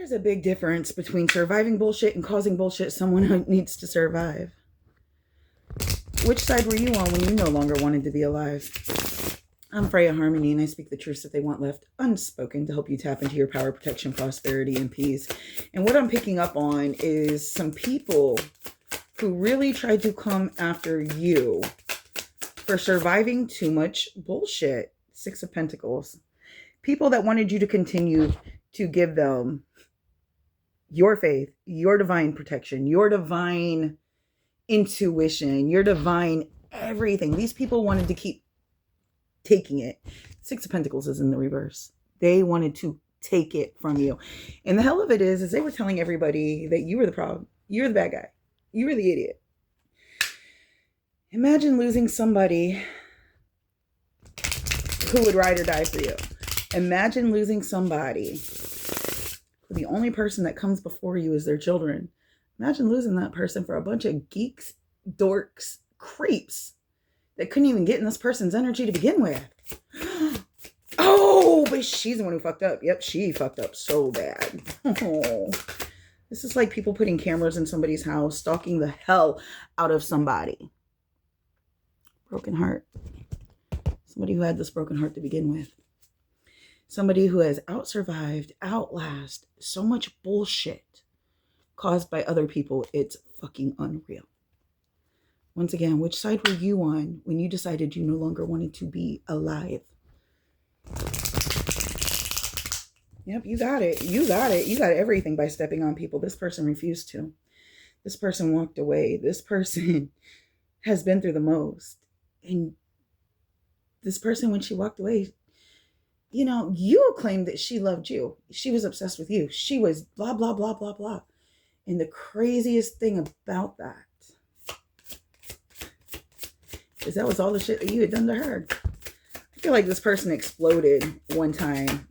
There's a big difference between surviving bullshit and causing bullshit someone needs to survive. Which side were you on when you no longer wanted to be alive? I'm Freya Harmony, and I speak the truths that they want left unspoken to help you tap into your power, protection, prosperity, and peace. And what I'm picking up on is some people who really tried to come after you for surviving too much bullshit. Six of Pentacles. People that wanted you to continue to give them your faith, your divine protection, your divine intuition, your divine everything. These people wanted to keep taking it. Six of Pentacles is in the reverse. They wanted to take it from you. And the hell of it is they were telling everybody that you were the problem. You're the bad guy. You were the idiot. Imagine losing somebody who would ride or die for you. Imagine losing somebody who the only person that comes before you is their children. Imagine losing that person for a bunch of geeks, dorks, creeps that couldn't even get in this person's energy to begin with. Oh, but she's the one who fucked up. Yep, she fucked up so bad. Oh. This is like people putting cameras in somebody's house, stalking the hell out of somebody. Broken heart. Somebody who had this broken heart to begin with. Somebody who has out-survived, outlast so much bullshit caused by other people. It's fucking unreal. Once again, which side were you on when you decided you no longer wanted to be alive? Yep, you got it. You got it. You got everything by stepping on people. This person refused to. This person walked away. This person has been through the most. And this person, when she walked away, you know, you claimed that she loved you. She was obsessed with you. She was blah, blah, blah, blah, blah. And the craziest thing about that is that was all the shit that you had done to her. I feel like this person exploded one time.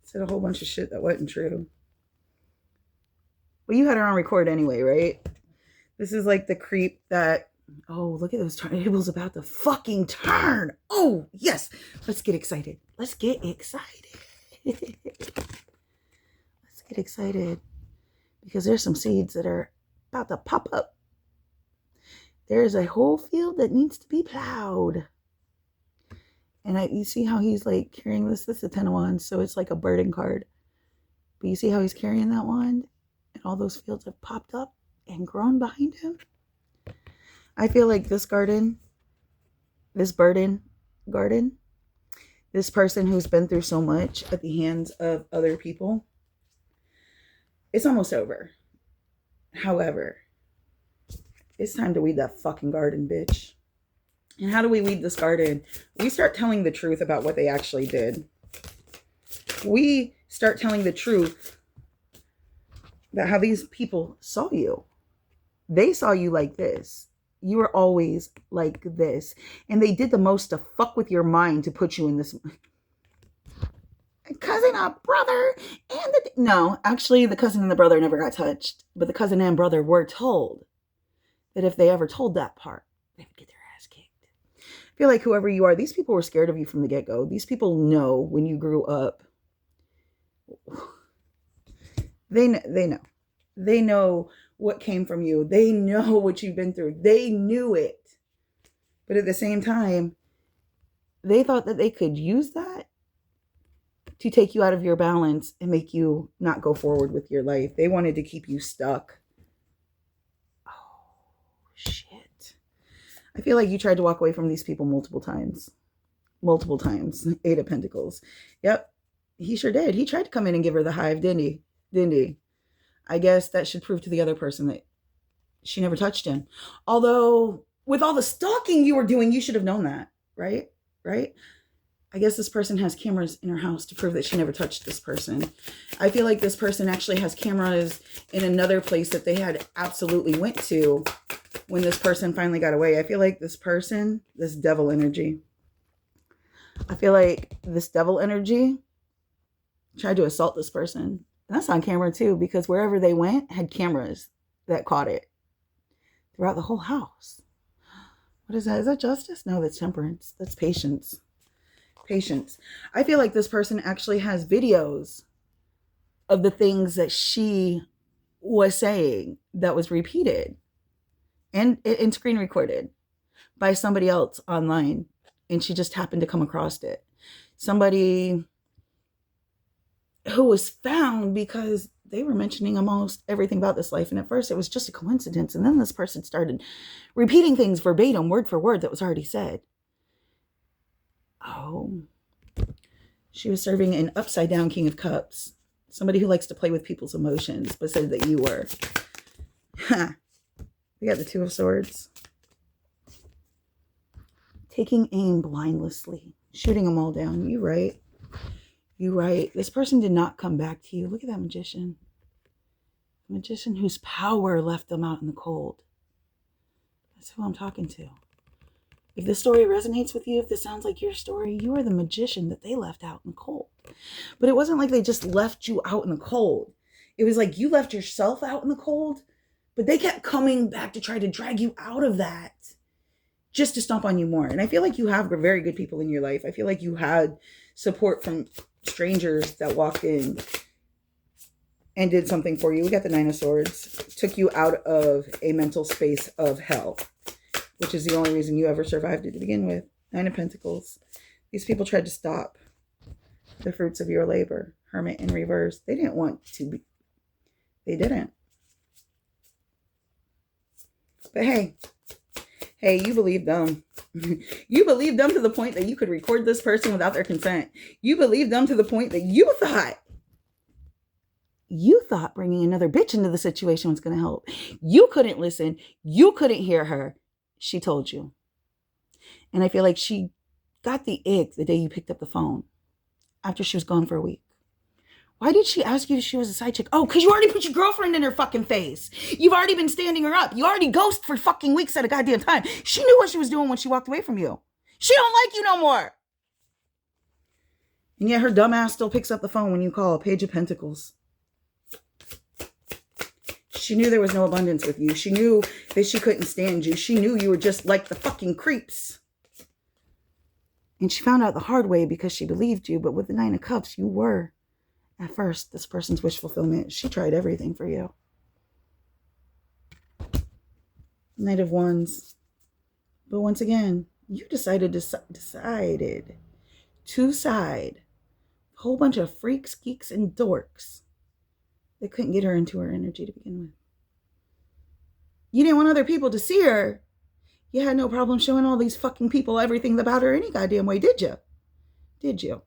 Said a whole bunch of shit that wasn't true. Well, you had her on record anyway, right? This is like the creep that, oh, look at those tables about to fucking turn. Oh, yes. Let's get excited. Let's get excited. Let's get excited. Because there's some seeds that are about to pop up. There's a whole field that needs to be plowed. And you see how he's like carrying this? This is a 10 of Wands, so it's like a burden card. But you see how he's carrying that wand? And all those fields have popped up and grown behind him? I feel like this garden, this burden garden, this person who's been through so much at the hands of other people, it's almost over. However, it's time to weed that fucking garden, bitch. And how do we weed this garden? We start telling the truth about what they actually did. We start telling the truth about how these people saw you. They saw you like this. You were always like this. And they did the most to fuck with your mind to put you in this. Cousin, a brother, and no, actually the cousin and the brother never got touched. But the cousin and brother were told that if they ever told that part, they would get their ass kicked. I feel like whoever you are, these people were scared of you from the get-go. These people know when you grew up. They know. They know what came from you. They know what you've been through. They knew it. But at the same time, they thought that they could use that to take you out of your balance and make you not go forward with your life. They wanted to keep you stuck. Oh, shit. I feel like you tried to walk away from these people multiple times. Multiple times. 8 of Pentacles. Yep. He sure did. He tried to come in and give her the hive, didn't he? Didn't he? I guess that should prove to the other person that she never touched him. Although, with all the stalking you were doing, you should have known that, right? Right? I guess this person has cameras in her house to prove that she never touched this person. I feel like this person actually has cameras in another place that they had absolutely went to when this person finally got away. I feel like this person, this devil energy, I feel like this devil energy tried to assault this person. And that's on camera too, because wherever they went had cameras that caught it throughout the whole house. What is that? Is that justice? No, that's temperance. That's patience. Patience. I feel like this person actually has videos of the things that she was saying that was repeated and screen recorded by somebody else online. And she just happened to come across it. Somebody who was found because they were mentioning almost everything about this life. And at first it was just a coincidence. And then this person started repeating things verbatim, word for word, that was already said. Oh, she was serving an upside down King of Cups. Somebody who likes to play with people's emotions, but said that you were. We got the Two of Swords. Taking aim blindlessly, shooting them all down. You right. You right. This person did not come back to you. Look at that Magician. The Magician whose power left them out in the cold. That's who I'm talking to. If this story resonates with you, if this sounds like your story, you are the Magician that they left out in the cold. But it wasn't like they just left you out in the cold. It was like you left yourself out in the cold, but they kept coming back to try to drag you out of that just to stomp on you more. And I feel like you have very good people in your life. I feel like you had support from strangers that walked in and did something for you. We got the Nine of Swords. Took you out of a mental space of hell, which is the only reason you ever survived it to begin with. Nine of Pentacles. These people tried to stop the fruits of your labor. Hermit in reverse. They didn't want to be. They didn't. But hey, you believed them. You believed them to the point that you could record this person without their consent. You believed them to the point that you thought bringing another bitch into the situation was going to help. You couldn't listen. You couldn't hear her. She told you. And I feel like she got the ick the day you picked up the phone after she was gone for a week. Why did she ask you if she was a side chick? Oh, because you already put your girlfriend in her fucking face. You've already been standing her up. You already ghost for fucking weeks at a goddamn time. She knew what she was doing when she walked away from you. She don't like you no more. And yet her dumb ass still picks up the phone when you call. Page of Pentacles. She knew there was no abundance with you. She knew that she couldn't stand you. She knew you were just like the fucking creeps. And she found out the hard way because she believed you. But with the Nine of Cups, you were, at first, this person's wish fulfillment. She tried everything for you. Knight of Wands. But once again, you decided to side. A whole bunch of freaks, geeks, and dorks that couldn't get her into her energy to begin with. You didn't want other people to see her. You had no problem showing all these fucking people everything about her any goddamn way, did you? Did you?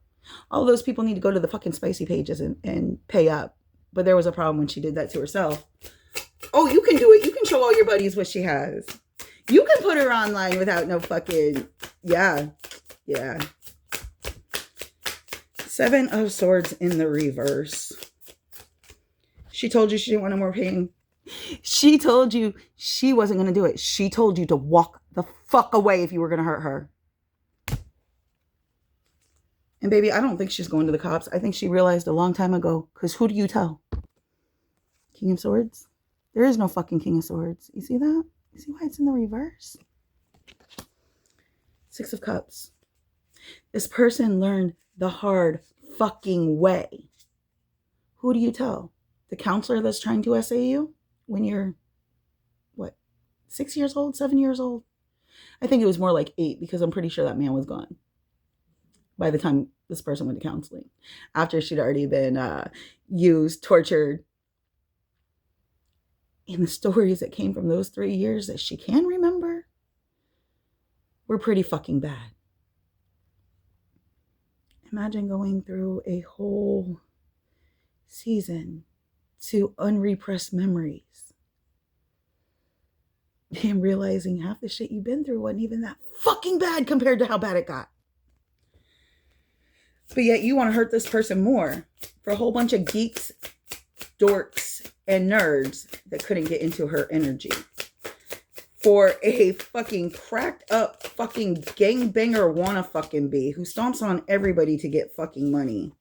All those people need to go to the fucking spicy pages and pay up. But there was a problem when she did that to herself. Oh, you can do it. You can show all your buddies what she has. You can put her online without no fucking... Yeah. Seven of Swords in the reverse. She told you she didn't want no more pain. She told you she wasn't going to do it. She told you to walk the fuck away if you were going to hurt her. And baby, I don't think she's going to the cops. I think she realized a long time ago, because who do you tell? King of Swords? There is no fucking King of Swords. You see that? You see why it's in the reverse? Six of Cups. This person learned the hard fucking way. Who do you tell? The counselor that's trying to essay you when you're, 6 years old, 7 years old? I think it was more like 8 because I'm pretty sure that man was gone by the time this person went to counseling. After she'd already been used, tortured. And the stories that came from those 3 years that she can remember were pretty fucking bad. Imagine going through a whole season to unrepressed memories and realizing half the shit you've been through wasn't even that fucking bad compared to how bad it got. But yet you want to hurt this person more for a whole bunch of geeks, dorks, and nerds that couldn't get into her energy. For a fucking cracked up fucking gangbanger wanna fucking be who stomps on everybody to get fucking money.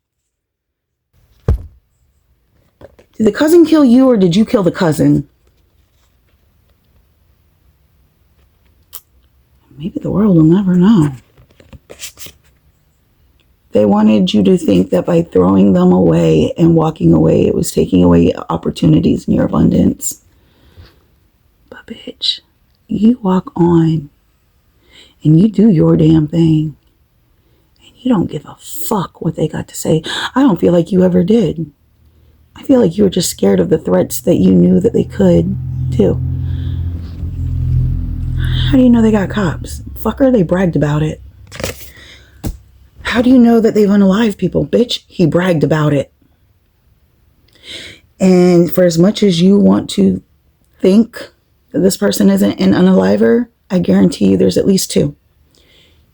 Did the cousin kill you or did you kill the cousin? Maybe the world will never know. They wanted you to think that by throwing them away and walking away, it was taking away opportunities in your abundance. But bitch, you walk on and you do your damn thing. And you don't give a fuck what they got to say. I don't feel like you ever did. I feel like you were just scared of the threats that you knew that they could do. How do you know they got cops? Fucker, they bragged about it. How do you know that they've unalived people? Bitch, he bragged about it. And for as much as you want to think that this person isn't an unaliver, I guarantee you there's at least two.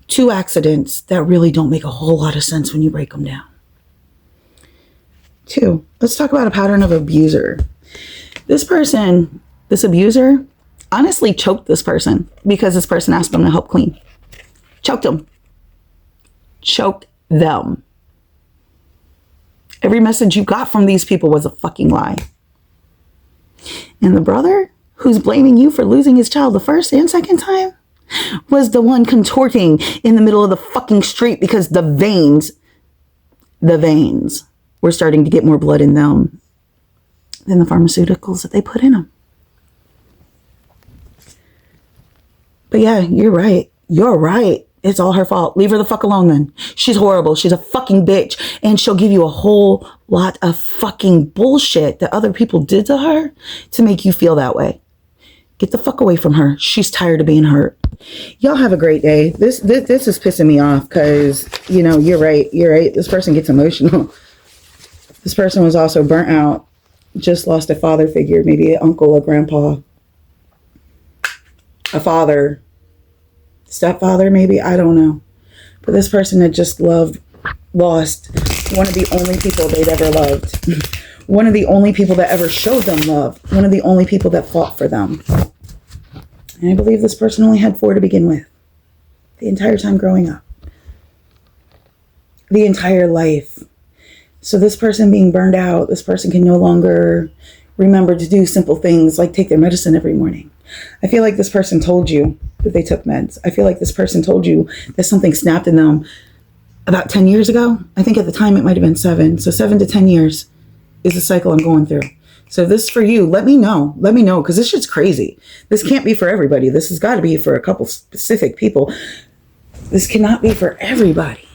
Two accidents that really don't make a whole lot of sense when you break them down. Two. Let's talk about a pattern of abuser. This person, this abuser, honestly choked this person because this person asked them to help clean. Choked them. Choked them. Every message you got from these people was a fucking lie. And the brother who's blaming you for losing his child the first and second time was the one contorting in the middle of the fucking street because the veins were starting to get more blood in them than the pharmaceuticals that they put in them. But yeah, you're right. You're right. It's all her fault. Leave her the fuck alone then. She's horrible. She's a fucking bitch. And she'll give you a whole lot of fucking bullshit that other people did to her to make you feel that way. Get the fuck away from her. She's tired of being hurt. Y'all have a great day. This is pissing me off because, you know, you're right. You're right. This person gets emotional. This person was also burnt out. Just lost a father figure. Maybe an uncle, a grandpa, a father, stepfather, maybe. I don't know. But this person had just lost one of the only people they'd ever loved. One of the only people that ever showed them love. One of the only people that fought for them. And I believe this person only had 4 to begin with. The entire time growing up. The entire life. So this person being burned out, this person can no longer remember to do simple things like take their medicine every morning. I feel like this person told you that they took meds. I feel like this person told you that something snapped in them about 10 years ago. I think at the time it might have been 7. So 7 to 10 years is the cycle I'm going through. So this is for you. Let me know. Let me know, because this shit's crazy. This can't be for everybody. This has got to be for a couple specific people. This cannot be for everybody.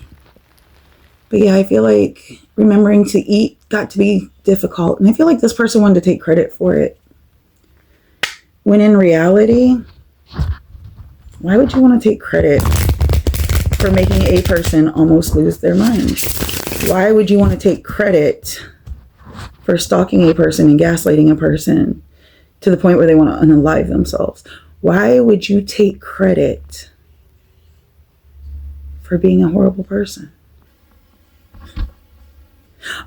But yeah, I feel like remembering to eat got to be difficult. And I feel like this person wanted to take credit for it. When in reality, why would you want to take credit for making a person almost lose their mind? Why would you want to take credit for stalking a person and gaslighting a person to the point where they want to unalive themselves? Why would you take credit for being a horrible person?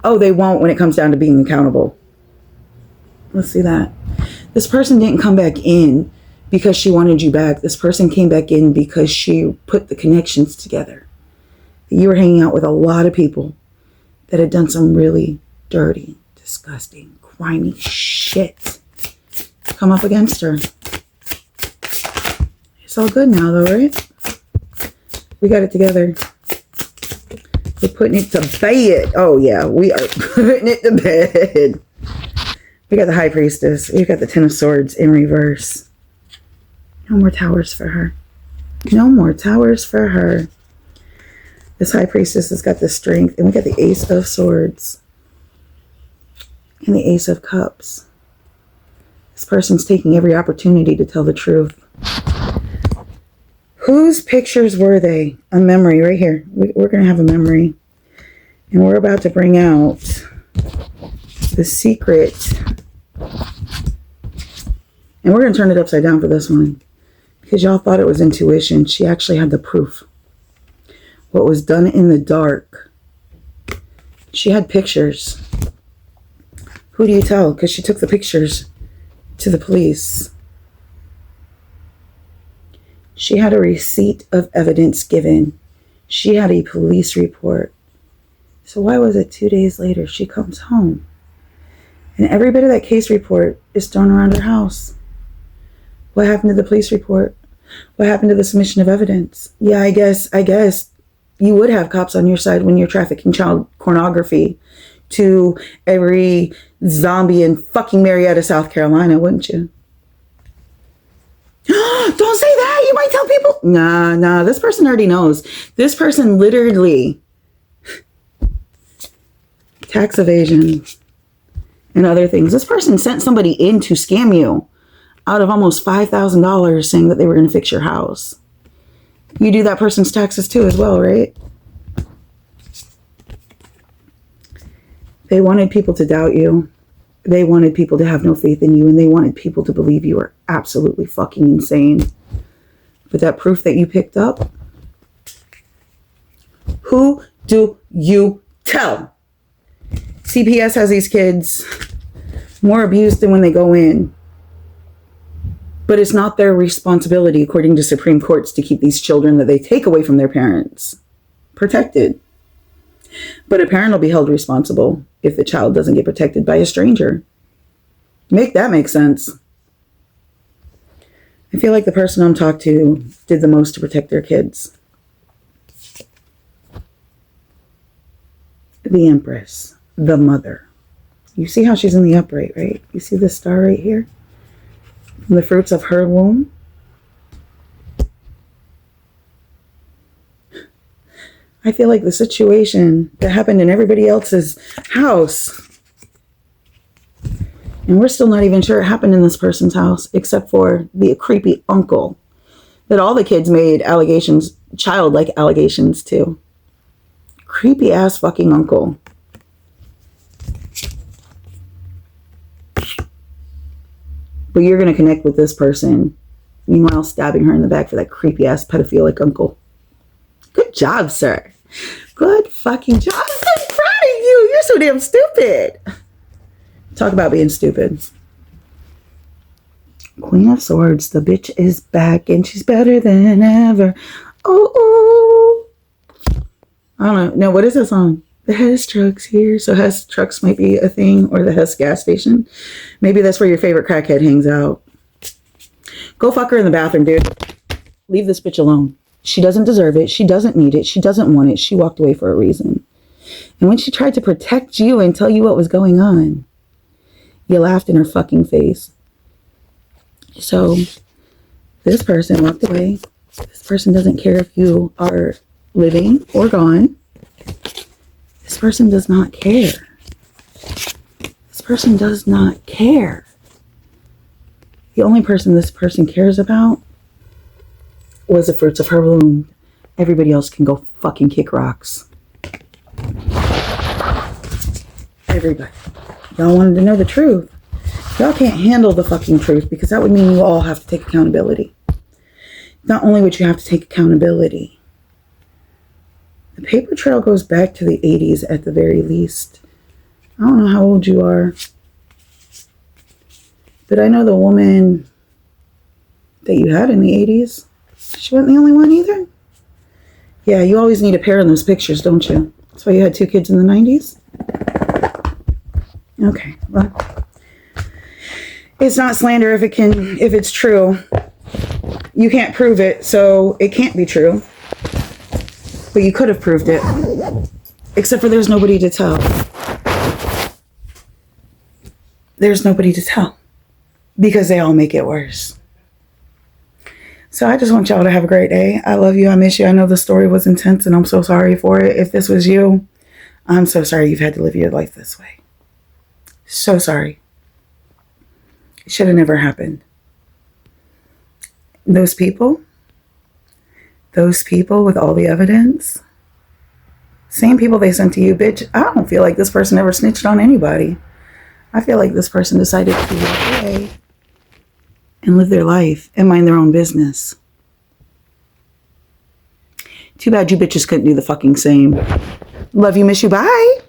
Oh, they won't when it comes down to being accountable. Let's see that. This person didn't come back in because she wanted you back. This person came back in because she put the connections together. You were hanging out with a lot of people that had done some really dirty, disgusting, grimy shit. Come up against her. It's all good now though, right? We got it together. We're putting it to bed. Oh yeah, we are putting it to bed. We got the High Priestess. We got the Ten of Swords in reverse. No more towers for her. No more towers for her. This High Priestess has got the Strength. And we got the Ace of Swords. And the Ace of Cups. This person's taking every opportunity to tell the truth. Whose pictures were they? A memory right here. We're going to have a memory. And we're about to bring out the secret. And we're going to turn it upside down for this one. Because y'all thought it was intuition. She actually had the proof. What was done in the dark. She had pictures. Who do you tell? Because she took the pictures to the police. She had a receipt of evidence given. She had a police report. So why was it 2 days later she comes home? And every bit of that case report is thrown around her house. What happened to the police report? What happened to the submission of evidence? Yeah, I guess You would have cops on your side when you're trafficking child pornography to every zombie in fucking Marietta, South Carolina, wouldn't you? Don't say that. You might tell people. Nah. This person already knows. This person literally tax evasion and other things. This person sent somebody in to scam you out of almost $5,000 saying that they were going to fix your house. You do that person's taxes too as well, right? They wanted people to doubt you. They wanted people to have no faith in you, and they wanted people to believe you were absolutely fucking insane. But that proof that you picked up, who do you tell? CPS has these kids more abused than when they go in. But it's not their responsibility, according to Supreme Courts, to keep these children that they take away from their parents protected. But a parent will be held responsible if the child doesn't get protected by a stranger. Make that make sense. I feel like the person I'm talking to did the most to protect their kids. The Empress, the mother. You see how she's in the upright, right? You see the star right here? The fruits of her womb. I feel like the situation that happened in everybody else's house, and we're still not even sure it happened in this person's house, except for the creepy uncle that all the kids made allegations, childlike allegations to. Creepy ass fucking uncle. But you're going to connect with this person, meanwhile stabbing her in the back for that creepy ass pedophilic uncle. Good job, sir. Good fucking job. I'm so proud of you. You're so damn stupid. Talk about being stupid. Queen of Swords. The bitch is back and she's better than ever. Oh. I don't know. No, what is that song? The Hess truck's here. So Hess trucks might be a thing, or the Hess gas station. Maybe that's where your favorite crackhead hangs out. Go fuck her in the bathroom, dude. Leave this bitch alone. She doesn't deserve it. She doesn't need it. She doesn't want it. She walked away for a reason. And when she tried to protect you and tell you what was going on, you laughed in her fucking face. So this person walked away. This person doesn't care if you are living or gone. This person does not care. This person does not care. The only person this person cares about was the fruits of her womb. Everybody else can go fucking kick rocks. Everybody. Y'all wanted to know the truth. Y'all can't handle the fucking truth, because that would mean you all have to take accountability. Not only would you have to take accountability, the paper trail goes back to the 80s at the very least. I don't know how old you are, but I know the woman that you had in the 80s. She wasn't the only one either. Yeah, you always need a pair in those pictures, don't you? That's why you had 2 kids in the 90s? Okay, well, it's not slander if it's true. You can't prove it, so it can't be true. But you could have proved it. Except for there's nobody to tell. There's nobody to tell. Because they all make it worse. So I just want y'all to have a great day. I love you. I miss you. I know the story was intense and I'm so sorry for it. If this was you, I'm so sorry you've had to live your life this way. So sorry. It should have never happened. Those people with all the evidence, same people they sent to you, bitch, I don't feel like this person ever snitched on anybody. I feel like this person decided to walk away and live their life and mind their own business. Too bad you bitches couldn't do the fucking same. Love you, miss you, bye.